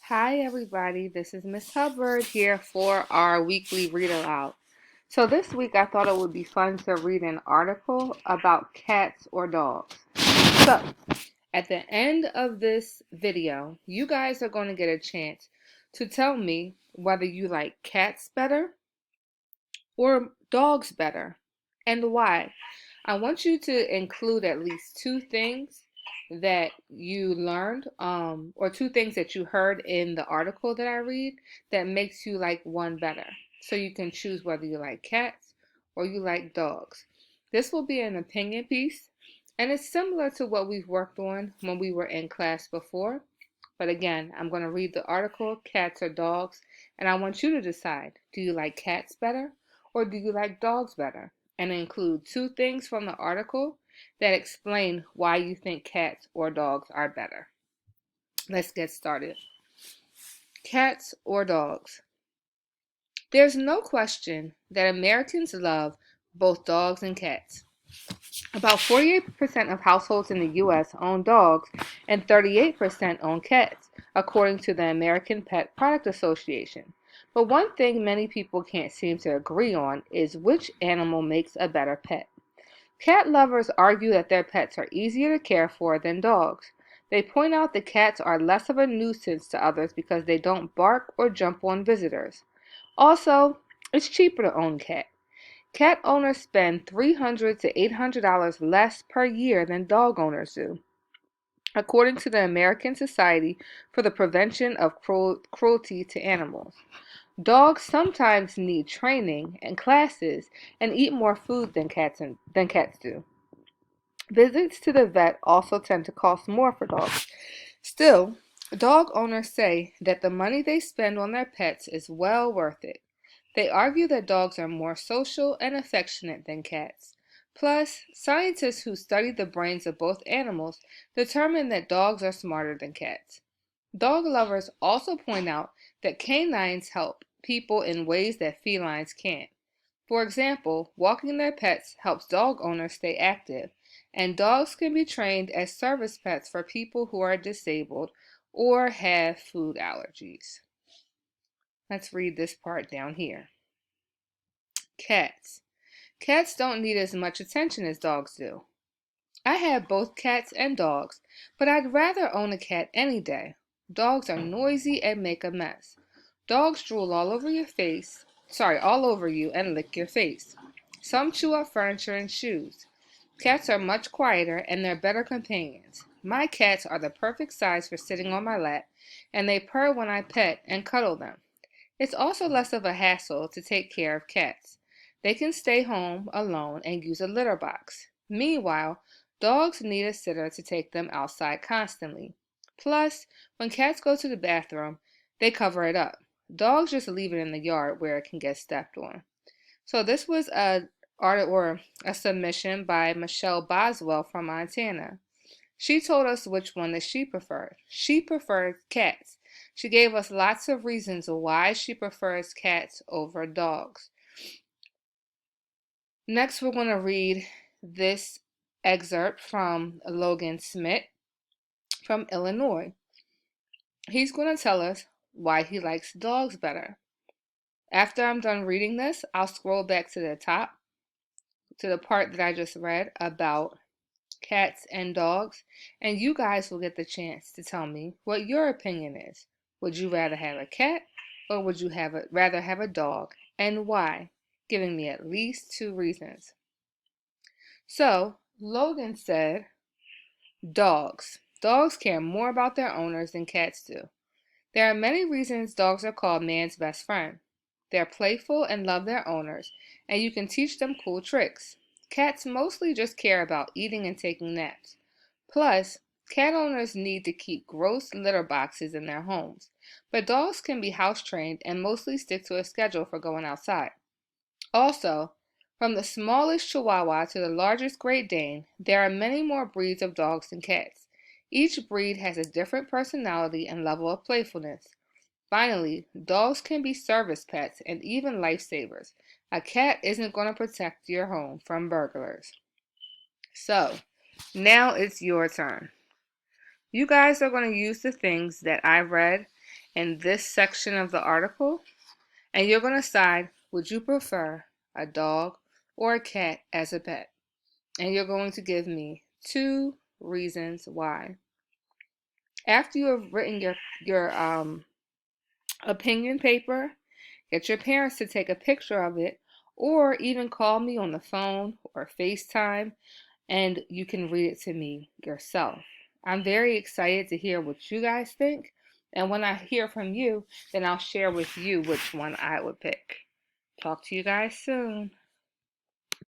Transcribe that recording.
Hi, everybody. This is Miss Hubbard here for our weekly read aloud. So, this week I thought it would be fun to read an article about cats or dogs. So, at the end of this video, you guys are going to get a chance to tell me whether you like cats better or dogs better and why. I want you to include at least two things that you learned, or two things that you heard in the article that I read that makes you like one better. So you can choose whether you like cats or you like dogs. This will be an opinion piece, and it's similar to what we've worked on when we were in class before. But again, I'm going to read the article, Cats or Dogs, and I want you to decide, do you like cats better or do you like dogs better? And include two things from the article that explain why you think cats or dogs are better. Let's get started. Cats or dogs? There's no question that Americans love both dogs and cats. About 48% of households in the U.S. own dogs and 38% own cats, according to the American Pet Product Association. But one thing many people can't seem to agree on is which animal makes a better pet. Cat lovers argue that their pets are easier to care for than dogs. They point out that cats are less of a nuisance to others because they don't bark or jump on visitors. Also, it's cheaper to own a cat. Cat owners spend $300 to $800 less per year than dog owners do, according to the American Society for the Prevention of Cruelty to Animals. Dogs sometimes need training and classes and eat more food than cats do. Visits to the vet also tend to cost more for dogs. Still, dog owners say that the money they spend on their pets is well worth it. They argue that dogs are more social and affectionate than cats. Plus, scientists who study the brains of both animals determine that dogs are smarter than cats. Dog lovers also point out that canines help people in ways that felines can't. For example, walking their pets helps dog owners stay active, and dogs can be trained as service pets for people who are disabled or have food allergies. Let's read this part down here. Cats. Cats don't need as much attention as dogs do. I have both cats and dogs, but I'd rather own a cat any day. Dogs are noisy and make a mess. Dogs drool all over you and lick your face. Some chew up furniture and shoes. Cats are much quieter and they're better companions. My cats are the perfect size for sitting on my lap, and they purr when I pet and cuddle them. It's also less of a hassle to take care of cats. They can stay home alone and use a litter box. Meanwhile, dogs need a sitter to take them outside constantly. Plus, when cats go to the bathroom, they cover it up. Dogs just leave it in the yard where it can get stepped on. So this was a submission by Michelle Boswell from Montana. She told us which one that she preferred. She preferred cats. She gave us lots of reasons why she prefers cats over dogs. Next, we're going to read this excerpt from Logan Smith from Illinois. He's going to tell us why he likes dogs better. After I'm done reading this, I'll scroll back to the top to the part that I just read about cats and dogs, and you guys will get the chance to tell me what your opinion is. Would you rather have a cat or would you rather have a dog, and why? Giving me at least two reasons. So, Logan said, dogs. Dogs care more about their owners than cats do. There are many reasons dogs are called man's best friend. They're playful and love their owners, and you can teach them cool tricks. Cats mostly just care about eating and taking naps. Plus, cat owners need to keep gross litter boxes in their homes, but dogs can be house trained and mostly stick to a schedule for going outside. Also, from the smallest Chihuahua to the largest Great Dane, there are many more breeds of dogs than cats. Each breed has a different personality and level of playfulness. Finally, dogs can be service pets and even lifesavers. A cat isn't going to protect your home from burglars. So, now it's your turn. You guys are going to use the things that I read in this section of the article, and you're going to decide, would you prefer a dog or a cat as a pet? And you're going to give me 2 reasons why. After you have written your opinion paper, get your parents to take a picture of it, or even call me on the phone or FaceTime, and you can read it to me yourself. I'm very excited to hear what you guys think, and when I hear from you, then I'll share with you which one I would pick. Talk to you guys soon.